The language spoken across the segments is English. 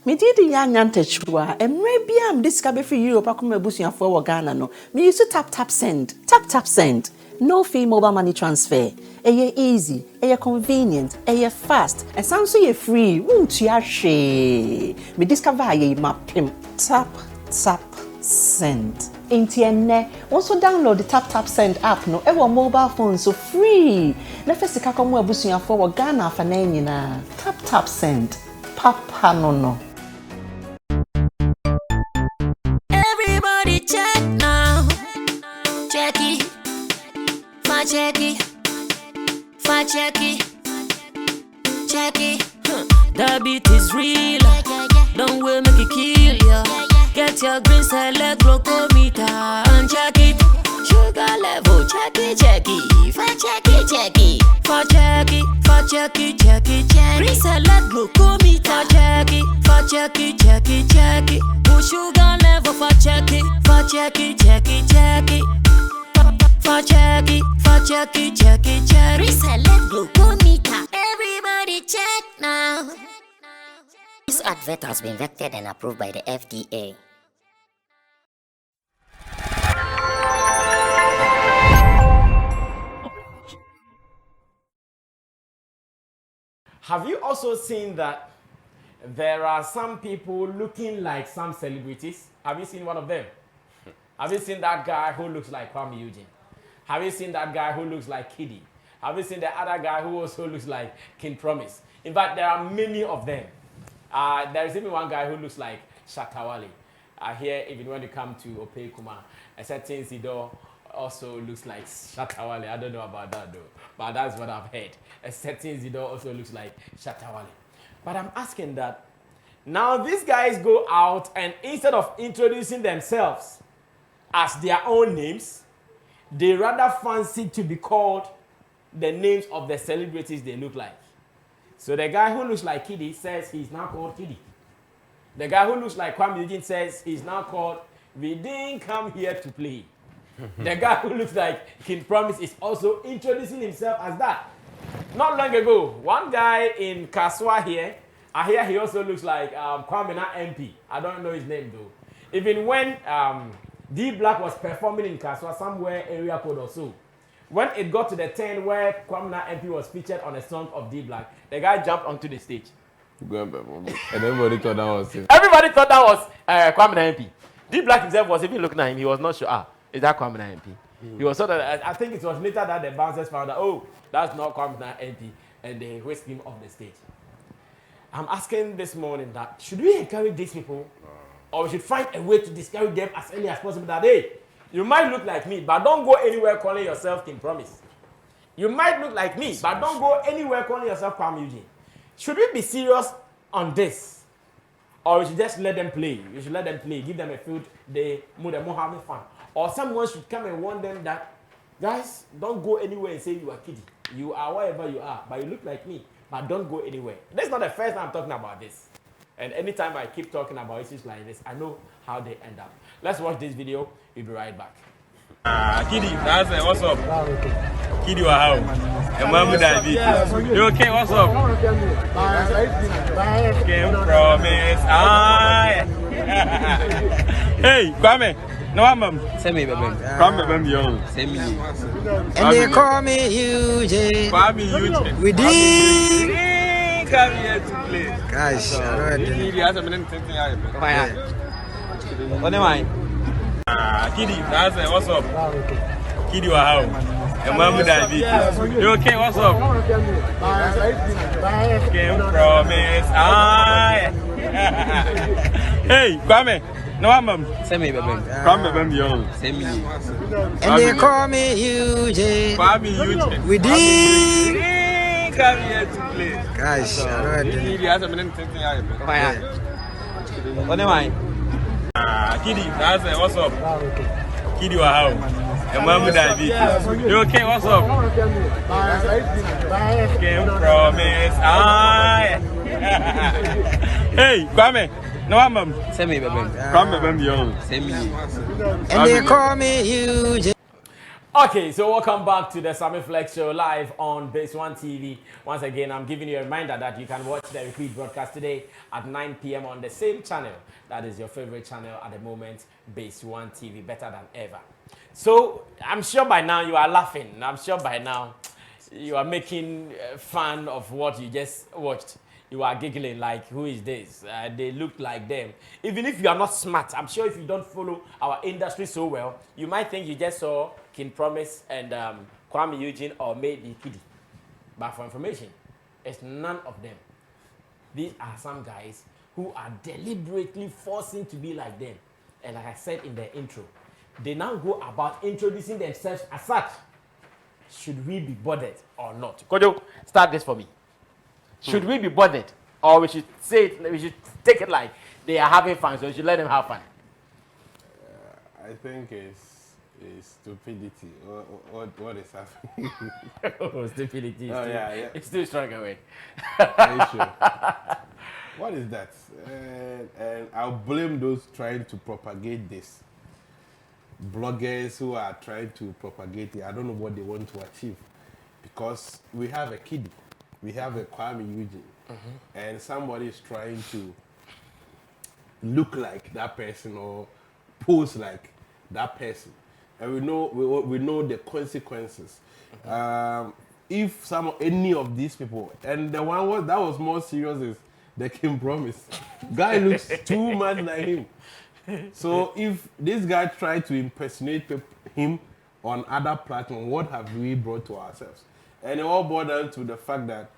Me did young antechua, and maybe I'm discovered for you, Pacuma Busia for Ghana. No, me used to tap send. Tap send. No fee mobile money transfer. Aye easy, aye convenient, aye fast, and sounds so free. Won't you share? Me discover aye map him. Tap send. Intienne. Also download the tap send app no. Ewa mobile phone so free. Nefesi kakomu Busia for Ghana for na. Tap send. Papa no. Everybody check now. Check it. Check it. The beat is real. Don't wait, make it kill ya. Get your green select glucometer and check it. Sugar level, check it. Check it. Green select glucometer. Check it. Push sugar level for check it. Check it. Reselect glucometer. Everybody check now. This advert has been vetted and approved by the FDA. Have you also seen that there are some people looking like some celebrities? Have you seen one of them? Have you seen that guy who looks like Kwame Eugene? Have you seen that guy who looks like Kiddy? Have you seen the other guy who also looks like King Promise? In fact, there are many of them. There is even one guy who looks like Shatawale. Here, even when you come to Opekuma, a certain Zido also looks like Shatawale. I don't know about that though, but that's what I've heard. A certain Zido also looks like Shatawale. But I'm asking that, now these guys go out and instead of introducing themselves as their own names, they rather fancy to be called the names of the celebrities they look like. So the guy who looks like Kiddy says he's now called Kiddy. The guy who looks like Kwame Eugene says he's now called We Didn't Come Here to Play. The guy who looks like King Promise is also introducing himself as that. Not long ago, one guy in Kaswa here, I hear he also looks like Kwame MP. I don't know his name though. Even when D Black was performing in Kaswa, somewhere area code or so, when it got to the turn where Kwame MP was featured on a song of D Black, the guy jumped onto the stage. And everybody thought that was him. Everybody thought that was Kwame MP. D Black himself was even looking at him. He was not sure. Is that Kwame MP? He was sort of. I think it was later that the bouncers found out. Oh, that's not Kwame MP, and they whisked him off the stage. I'm asking this morning that should we encourage these people, or we should find a way to discourage them as early as possible? That hey, you might look like me, but don't go anywhere calling yourself King Promise. You might look like me, but don't go anywhere calling yourself Kwame Eugene. Should we be serious on this? Or we should just let them play? You should let them play, give them a field, they more having fun. Or someone should come and warn them that, guys, don't go anywhere and say you are Kiddy. You are whatever you are, but you look like me, but don't go anywhere. This is not the first time I'm talking about this. And anytime I keep talking about issues like this, I know how they end up. Let's watch this video. We'll be right back. Kiddy, that's it. What's up? Kiddy, how? And Mamu David. You okay? What's up? Came promise. Hey, Kwame. No, I'm Sammy, baby. Kwame, yo. Sammy. And they call me Eugene. Kwame, Eugene. We did come here to play. Gosh, I don't Kiddy has a minute to What am I? Kiddy, that's it. What's up? Kiddy, how? And Mamu David. You okay? What's up? Came promise. Hey, Kwame. No, I'm Sammy, baby. Kwame, yo. Sammy. And they call me Eugene. Kwame, Eugene. We did come here to play. Gosh, I don't Kiddy has a minute to What am I? Kiddy, that's it. What's up? Kiddy, how? And Mamu David. You okay? What's up? Came promise. Hey, Kwame. No, I'm Sammy, baby. Kwame, yo. Sammy. And they call me Eugene. Okay, so welcome back to the Sammy Flex Show live on Base One TV. Once again, I'm giving you a reminder that you can watch the repeat broadcast today at 9 p.m. on the same channel. That is your favorite channel at the moment, Base One TV, better than ever. So I'm sure by now you are laughing. I'm sure by now you are making fun of what you just watched. You are giggling like, who is this? They look like them. Even if you are not smart, I'm sure if you don't follow our industry so well, you might think you just saw King Promise and Kwame Eugene or maybe Kiddy. But for information, it's none of them. These are some guys who are deliberately forcing to be like them. And like I said in the intro, they now go about introducing themselves as such. Should we be bothered or not? Kojo, start this for me. Should we be bothered, or we should say it, we should take it like they are having fun, so we should let them have fun? I think it's stupidity. What is happening? Oh, stupidity. Yeah. It's too strong away. Sure. What is that? And I'll blame those trying to propagate this. Bloggers who are trying to propagate it. I don't know what they want to achieve, because we have a Kiddy. We have a Kwame Eugene, and somebody is trying to look like that person or pose like that person, and we know the consequences. If any of these people, and the one that was more serious is the King Promise. Guy looks too much like him. So if this guy tried to impersonate him on other platforms, what have we brought to ourselves? And it all boiled down to the fact that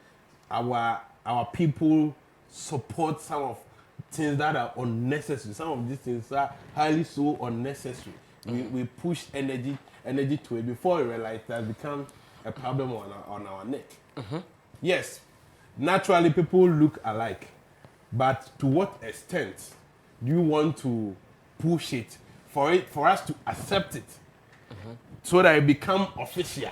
our people support some of things that are unnecessary. Some of these things are highly so unnecessary. We push energy to it before we realize it has become a problem on our neck. Yes, naturally people look alike, but to what extent do you want to push it for us to accept it so that it become official?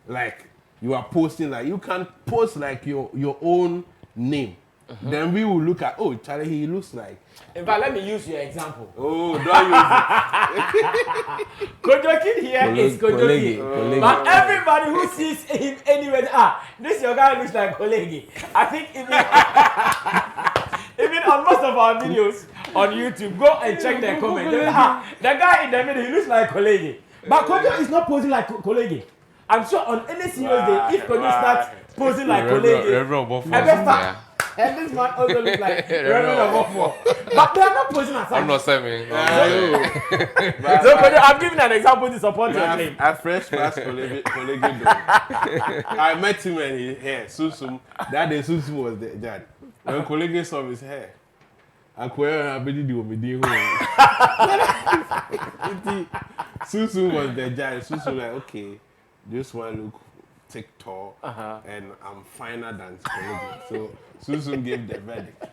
Like you are posting, like you can post like your own name. Then we will look at, oh, Charlie, he looks like. In fact, let me use your example. Oh, don't use it. Kojo Kid here is Kojo Kid. But everybody who sees him anywhere, this your guy looks like Kolegi. I think even on most of our videos on YouTube, go and check their comments. The guy in the middle, he looks like Kolegi. But Kojo is not posing like Kolegi. I'm sure on any serious day, if Kojo starts posing like Kolegi, and this man also looks like Reverend Obofo. But they are not posing as such. I'm not Sammy. So I'm giving an example to support your claim. A fresh past Kolegi. I met him and his hair, Susum. That day Susum was the judge. When Kolegi saw his hair, I Susum was the judge. Susum like, okay, this one look thick, tall, and I'm finer than Kolegi. So Susum gave the verdict.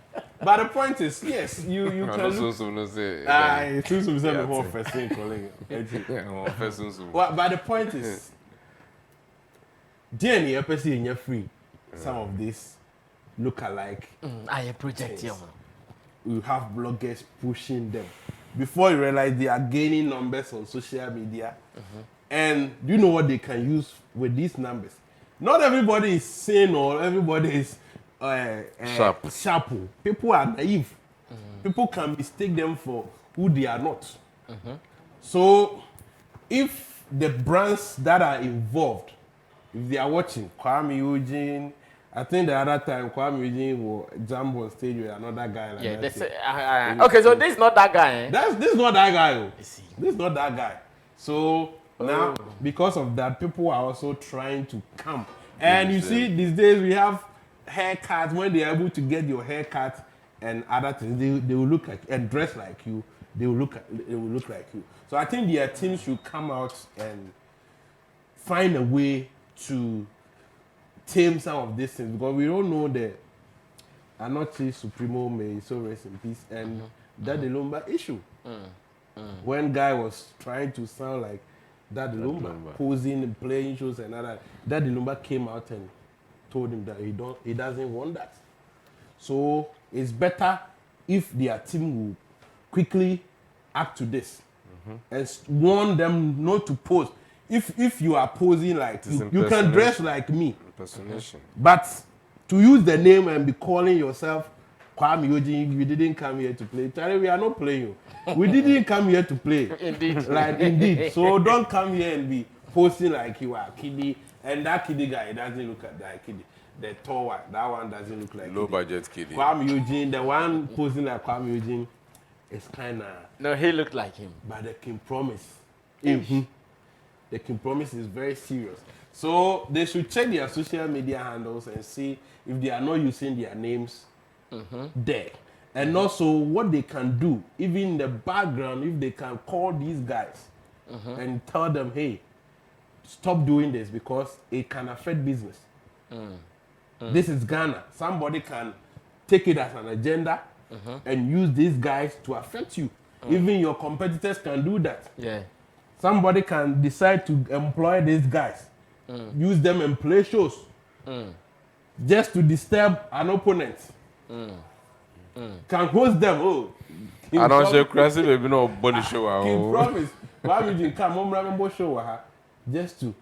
But the point is, yes, you can look. Susum said before first thing Kolegi. But the point is, DNA apparently in your free. Some of these look alike. I project you. You have bloggers pushing them. Before you realize they are gaining numbers on social media. And do you know what they can use with these numbers? Not everybody is sane or everybody is sharp. People are naive. People can mistake them for who they are not. So if the brands that are involved, if they are watching, Kwame Eugene, I think the other time Kwame Eugene will jump on stage with another guy like that. Okay, so this is not that guy. This is not that guy. This is not that guy. So now, because of that, people are also trying to come. And you see, these days we have haircuts. When they are able to get your haircut and other things, they will look like and dress like you. They will look like you. So I think their team should come out and find a way to tame some of these things, because we don't know the Anochi Supremo, may so rest in peace, and Daddy Lumba issue. When guy was trying to sound like Daddy Lumba, posing and playing shows and other, Daddy Lumba came out and told him that he doesn't want that. So it's better if their team will quickly act to this and warn them not to post. if you are posing like you can dress like me. Impersonation. But to use the name and be calling yourself Kwame Eugene, you didn't come here to play. Charlie, we are not playing. We didn't come here to play. Indeed. Like indeed. So don't come here and be posting like you are Kiddie. And that Kiddie guy doesn't look like Kiddie. The tall one, that one doesn't look like Low Kiddie. budget Kiddie. Kwame Eugene, the one posing like Kwame Eugene is kind of. No, he looked like him. But the King Promise. The King Promise is very serious. So they should check their social media handles and see if they are not using their names there. And also what they can do, even in the background, if they can call these guys and tell them, hey, stop doing this because it can affect business. This is Ghana. Somebody can take it as an agenda and use these guys to affect you. Even your competitors can do that. Yeah. Somebody can decide to employ these guys, use them and play shows just to disturb an opponent. Can host them. Oh, I don't say crazy, baby, no body show. King Promise. Why would you come on remember show just to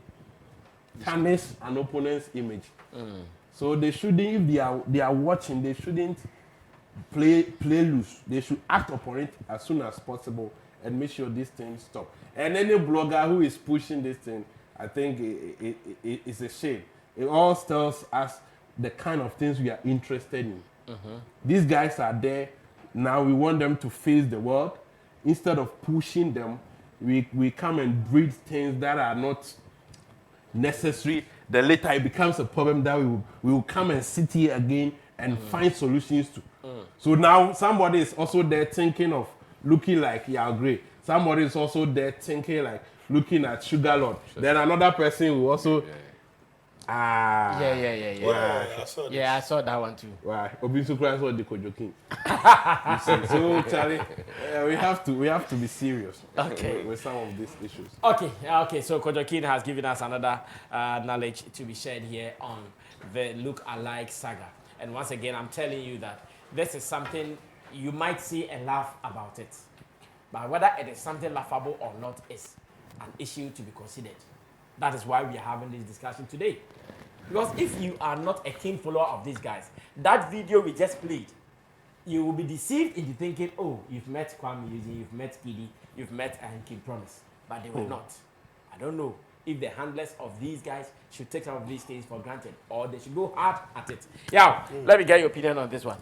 tarnish an opponent's image? So they shouldn't, if they are watching, they shouldn't play loose. They should act upon it as soon as possible and make sure this thing stop. And any blogger who is pushing this thing, I think it's a shame. It all tells us the kind of things we are interested in. These guys are there. Now we want them to face the world. Instead of pushing them, we come and breed things that are not necessary. Then later it becomes a problem that we will come and sit here again and find solutions to. So now somebody is also there thinking of looking like Yao Gray. Somebody is also there thinking like looking at Sugar Lord. Then another person will also Yeah, I saw that one too. Why? Obinsu Christ or the Kojokin. So Charlie, we have to be serious. Okay. With some of these issues. Okay. So Kojokin has given us another knowledge to be shared here on the look-alike saga. And once again, I'm telling you that this is something you might see and laugh about it. But whether it is something laughable or not is an issue to be considered. That is why we are having this discussion today. Because if you are not a keen follower of these guys, that video we just played, you will be deceived into thinking, oh, you've met Kwame Eugene, you've met Kiddy, you've met King Promise. But they were not. I don't know if the handlers of these guys should take some of these things for granted or they should go hard at it. Yeah, let me get your opinion on this one.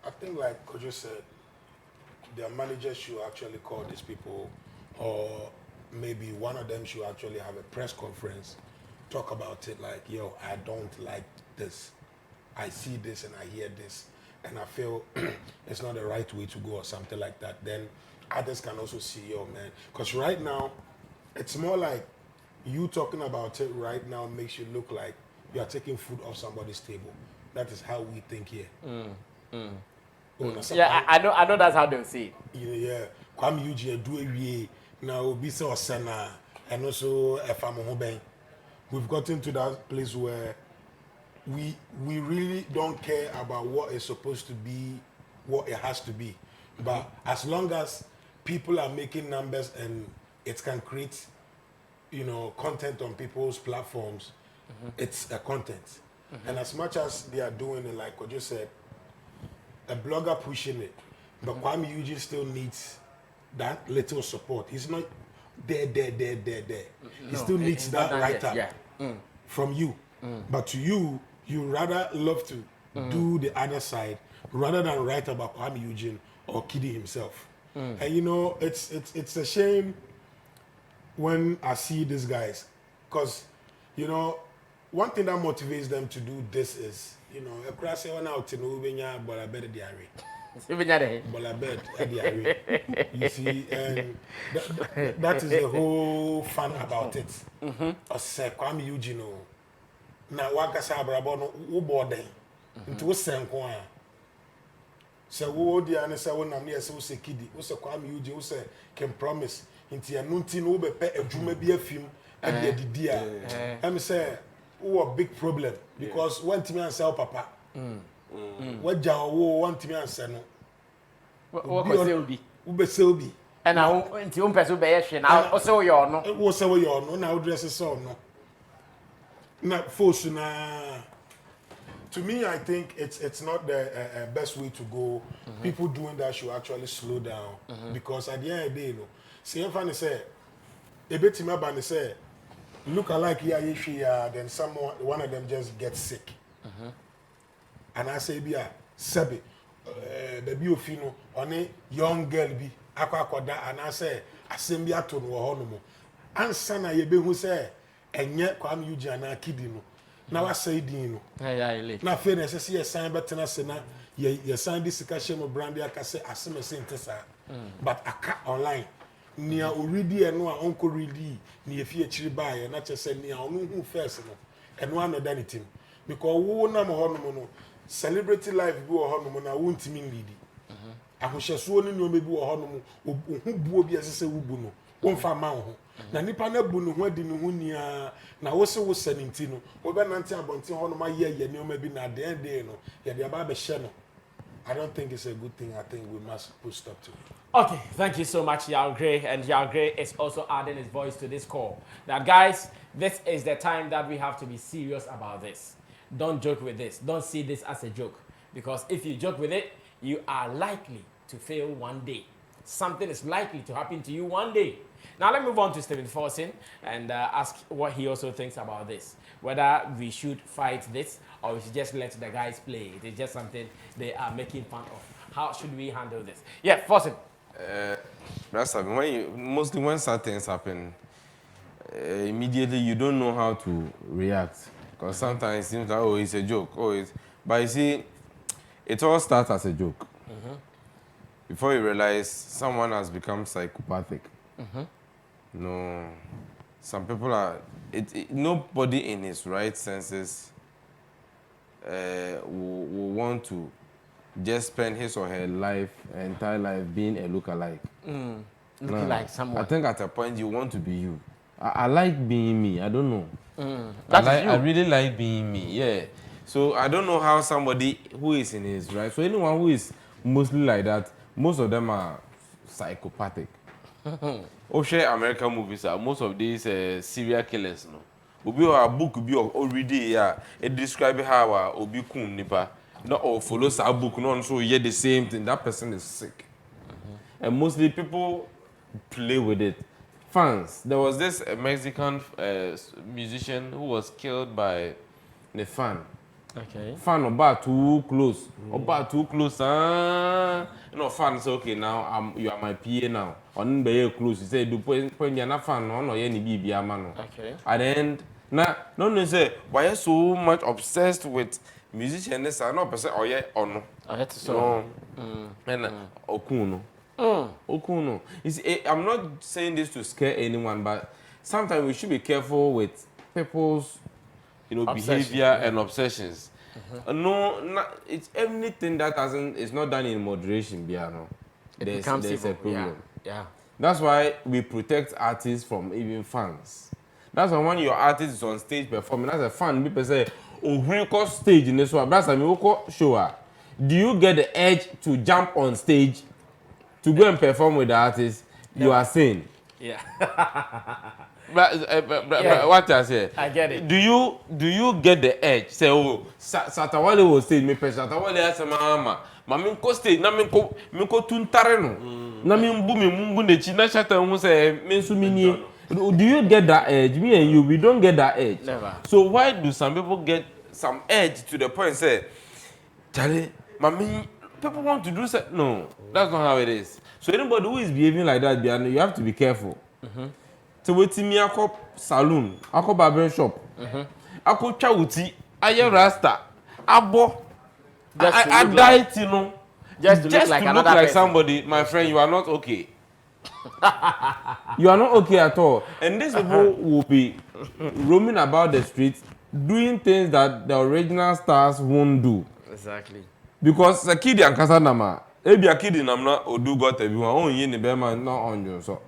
I think like Kojo said, their managers should actually call these people, or maybe one of them should actually have a press conference, talk about it like, yo, I don't like this. I see this and I hear this, and I feel it's not the right way to go or something like that. Then others can also see, yo, man. Because right now, it's more like you talking about it right now makes you look like you are taking food off somebody's table. That is how we think here. Yeah, I know that's how they'll see it. Yeah, Kwame Eugene do a now be so sena and also a family. We've gotten to that place where we really don't care about what is supposed to be, what it has to be. But as long as people are making numbers and it can create, content on people's platforms, it's a content. And as much as they are doing it, like what you said, a blogger pushing it, but Kwame Eugene still needs that little support. He's not there. He still needs that write-up from you. But to you rather love to do the other side rather than write about Kwame Eugene or Kiddy himself. And it's a shame when I see these guys, because one thing that motivates them to do this is, a crash went out in Ubenya, but I bet diarrhea. You see, and that is the whole fun about it. I say, Kwame Eugene, now waka sabrabono ubode into Senkoa. So, what the answer when I'm near so say Kiddy, who say Kwame Eugene, who say can promise into a nuntin over a jume be a film and the dear. I'm say, a big problem because one to me and sell papa. What Jawo one to me and sell no. What Selby? Ube Selby. And now into your person be now also you no. It was so you no now dress so no. Na force na. To me, I think it's not the best way to go. People doing that should actually slow down because at the end of the day, you know, see if I say, a bit in my band say, look alike here, then one of them just gets sick. And I say, be a Sebi, baby of you know, on a young girl be aquaquada, and I say, assembly to no honomo. And son, I be who say, and yet come you jana kidino. Now I say dino. Now fairness, I see a sign but na sena ye sign this discussion of brandy I can say assume sentesa. But I cut online. Near already and no uncle really near fear chiri buy and not just say near who first and one of anything. Because who na honomono celebrity life go honomo na won't mean lady. I was just one in your maybe honomo who be as I say ubuno. One fa ma ho na nipa na bu no ho adi no ho nia na wo se wo santi no wo be nante abonte ho no ma ye ne o ma bi na den den no ye de aba be hye no. I don't think it's a good thing. I think we must put stop to it. Okay, thank you so much, Yao Gray. And Yao Gray is also adding his voice to this call. Now, guys, this is the time that we have to be serious about this. Don't joke with this. Don't see this as a joke. Because if you joke with it, you are likely to fail one day. Something is likely to happen to you one day. Now, let's move on to Stephen Forson and ask what he also thinks about this. Whether we should fight this or we should just let the guys play. It is just something they are making fun of. How should we handle this? Yeah, Forson. That's mostly when certain things happen, immediately you don't know how to react. Because sometimes it seems like, oh, it's a joke. But you see, it all starts as a joke. Before you realize someone has become psychopathic. No, some people are. Nobody in his right senses will want to just spend his or her entire life being a lookalike. Looking like someone. I think at a point you want to be you. I like being me. I don't know. I really like being me. Yeah. So I don't know how somebody who is in his right. So anyone who is mostly like that, most of them are psychopathic. Share American movies most of these serial killers no. Obi a book be already it describe how obi kun nipa no or follow sa book no so hear the same thing. That person is sick. And mostly people play with it. Fans. There was this Mexican musician who was killed by the fan. Okay. Fan about too close. About too close. Fan say okay now you are my PA now. On be close. He say do point you na fan no ye ni bibia ma no. Okay. At the end no say why you so much obsessed with musicians no person oye ono. So. Okuno. Okuno. I'm not saying this to scare anyone, but sometimes we should be careful with people's behavior and obsessions. It's anything that is not done in moderation, Biano. There's a problem. Yeah. That's why we protect artists from even fans. That's why when your artist is on stage performing, as a fan, people say, "Oh, we call stage in this one." That's why we call show. Do you get the edge to jump on stage to go and perform with the artist? You are saying. Yeah. But what I say? I get it. Do you get the edge? Say, oh, Satawale will say me person. Satawale has a mama. Mami ko stage na mi ko tuntare no. Na mi mbu nechi na shata hu say me nsu mi nie. Do you get that edge? Me and you, we don't get that edge. Never. So why do some people get some edge to the point say, Charlie, mami, people want to do so? No, that's not how it is. So anybody who is behaving like that, you have to be careful. So we me akọ saloon, akọ barber shop, akọ chawuti, aye rasta, abo, I diet, you know, just to look like somebody. My friend, you are not okay. You are not okay at all. And these people will be roaming about the streets, doing things that the original stars won't do. Exactly. Because the kid and Kasanama, ebi a kid in Amna Odu got everyone on yin the not on you so.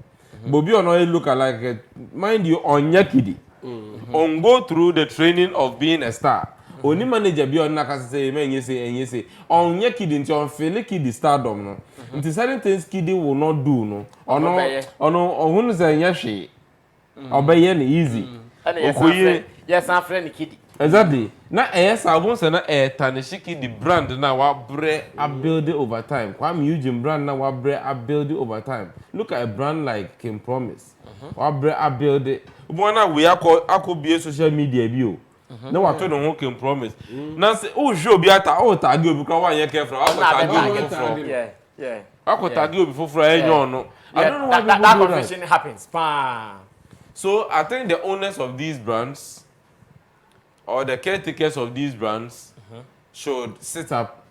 Bobby or no look alike, mind you, on your kiddie. On go through the training of being a star. Oni manager bi on na ka say enye say on ye kid nti on feel kid stardom no. Nti certain things kid will not do no. Ono ohun say enye hwe. Obeye na easy. Yes, I'm friend kid. Exactly. Na sabon say na tarnish kid brand na wa bre a build it over time. Kwame Eugene brand na wa bre a build it over time. Look at a brand like Kim Promise. Wa bre a build it. Bona we akọ social media bi o. Na wa to no Kim Promise. Na say o show bi ata o tag obi kwa wa ye careful. Yeah. Akọ tag obi foforo enyo no. I don't know why that confusion happens. So I think the owners of these brands or the caretakers of these brands should sit up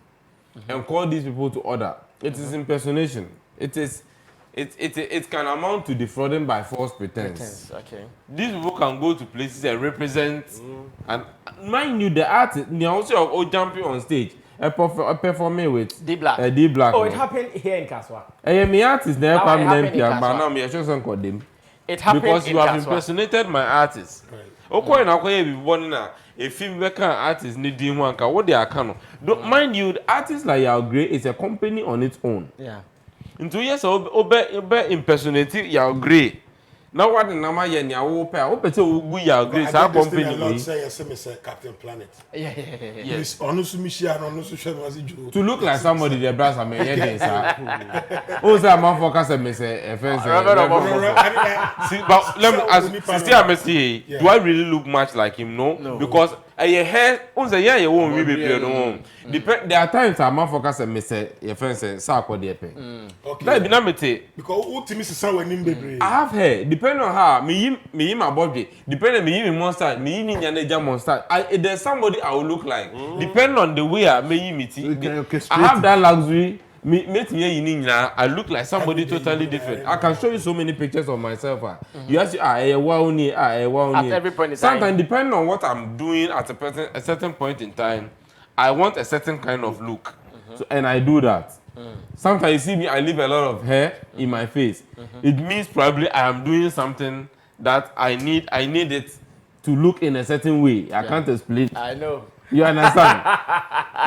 and call these people to order. It is impersonation. It can amount to defrauding by false pretense. Okay. These people can go to places and represent, and mind you, the artist, they also jumping on stage and performing with D Black. D Black. Oh, it happened here in Kaswa. Me artist never come in Kaswa. but now me I just call them. It happened because you have Kaswa. impersonated my artist. Okay, now we be born na a film maker artist need him one what they are can. Don't mind you, the artist like Yao Grey is a company on its own. Yeah. In 2 years, obe impersonating Yao Grey. Now what the number yen ya ope to go Yao Grey sa company. I say Captain Planet. Yeah. Yes. To look like somebody the brass am yen sir. O say am for case me say e fence. But let me ask, still am say, do I really look much like him? No. Because your hair, on say yeah, you won't be no. There are times I'm for case me say e fence sa akode epe. Okay. That be na me te. Because ultimately someone in baby. I have hair. Depending on how me my body. Depending on me monster. Me ni nyaneja monster. There's somebody I will look like. Depending on the way I may meet. I have that luxury. I look like somebody totally different. I can show you so many pictures of myself. You ask at every point in time. Sometimes depending on what I'm doing at a certain point in time, I want a certain kind of look. So, and I do that. Sometimes you see me, I leave a lot of hair in my face. It means probably I am doing something that I need it to look in a certain way. I can't explain. I know. You understand?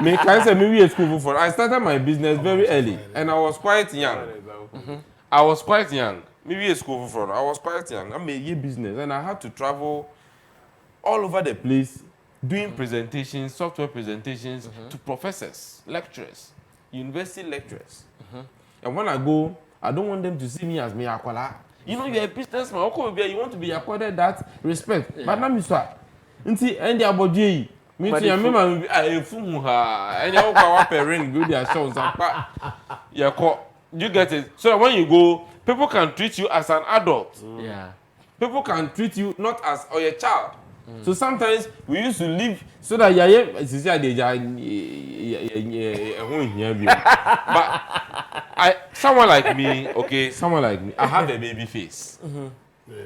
Maybe a school for. I started my business very early, and I was quite young. Maybe a school for. I was quite young. I made a business, and I had to travel all over the place, doing presentations, software presentations to professors, lecturers, university lecturers. And when I go, I don't want them to see me as me akwala. You know, you're a businessman. You want to be accorded that respect. But now, Mr. Nti, and the abodie. Me too, me I fumu ha. And you go up a ring, build their shows and you get it. So when you go, people can treat you as an adult. Yeah. People can treat you not as a child. So sometimes we used to live so that but someone like me, I have a baby face.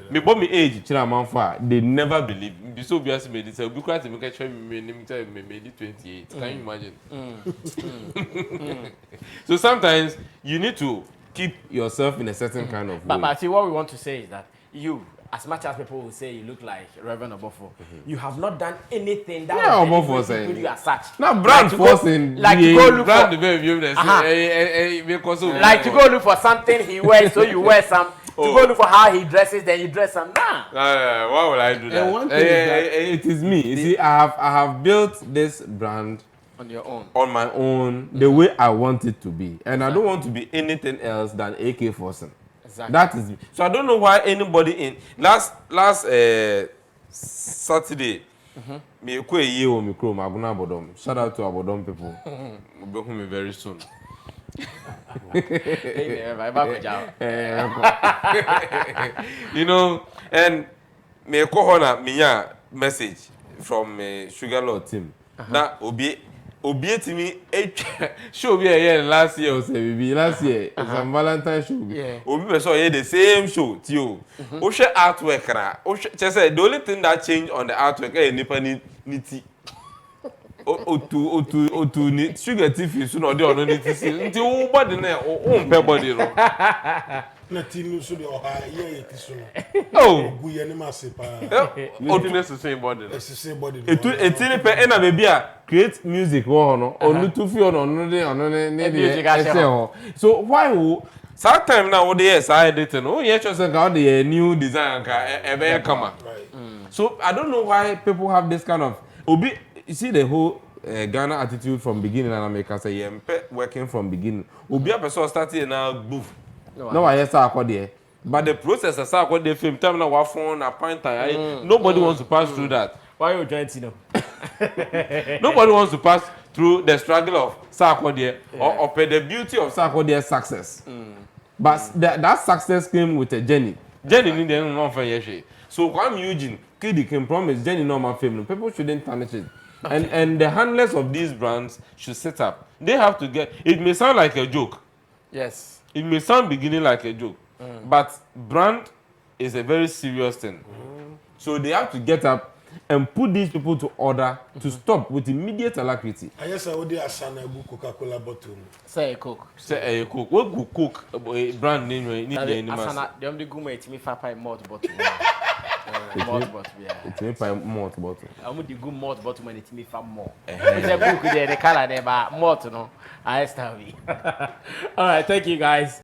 Me bought me age, they never believe. Be so obvious me this. Be quite me catch me 28. Can you imagine? So sometimes you need to keep yourself in a certain kind of way. But see, what we want to say is that you, as much as people will say you look like Reverend Obofo, you have not done anything that will put you as such. Now brand forcing, like to go look for, like to go look for something he wears, so you wear some. To go look for how he dresses, then you dress some. Why would I do that? One thing it is me. You see, I have built this brand on your own, on my own, the way I want it to be, and I don't want to be anything else than AK Forsen. Exactly. That is me. So I don't know why anybody in last Saturday. Me a Abodom. Shout out to Abodom people. We'll be home very soon. You know, and me kohona miya message from Sugar Lord team. Now obi to me show me again last year or say last year some Valentine show. Yeah. Obi saw the same show too. O share artwork na. O just say the only thing that changed on the artwork is nipa niti. O sugar TV so no dey on niti. Nti o body na o mpe body no. Nothing so the it is Oh, we anima sepa. it's the same body. It's the same body. It's in a baby create music or to feel on so why sometime now what they are editing? Oh, yes, just got the new design come. So I don't know why people have this kind of you see the whole Ghana attitude from beginning and America say yeah, working from beginning. Obi a person starting now boof. No, I yes I there. But the process as I the film time now what phone a point nobody wants to pass through that. Why you join Tino? Nobody wants to pass through the struggle of Sarkodie or the beauty of Sarkodie's success. But that success came with a journey. Jenny didn't know for years. So I'm Eugene, Kiddy can promise Jenny no my family. People shouldn't tarnish it. Okay. And the handlers of these brands should set up. They have to get it may sound like a joke. Yes. It may sound beginning like a joke. But brand is a very serious thing. So they have to get up and put these people to order to stop with immediate alacrity. I guess I would do a Coca-Cola bottle. Say a Coke. Say a Coke. What good Coke brand name? Asana, the only good mate me papa malt bottle. Malt bottle, yeah. It's me pay malt bottle. I'm with the good malt bottle when it's me for more. It's a book there, the color there, but malt no. I start. All right, thank you guys.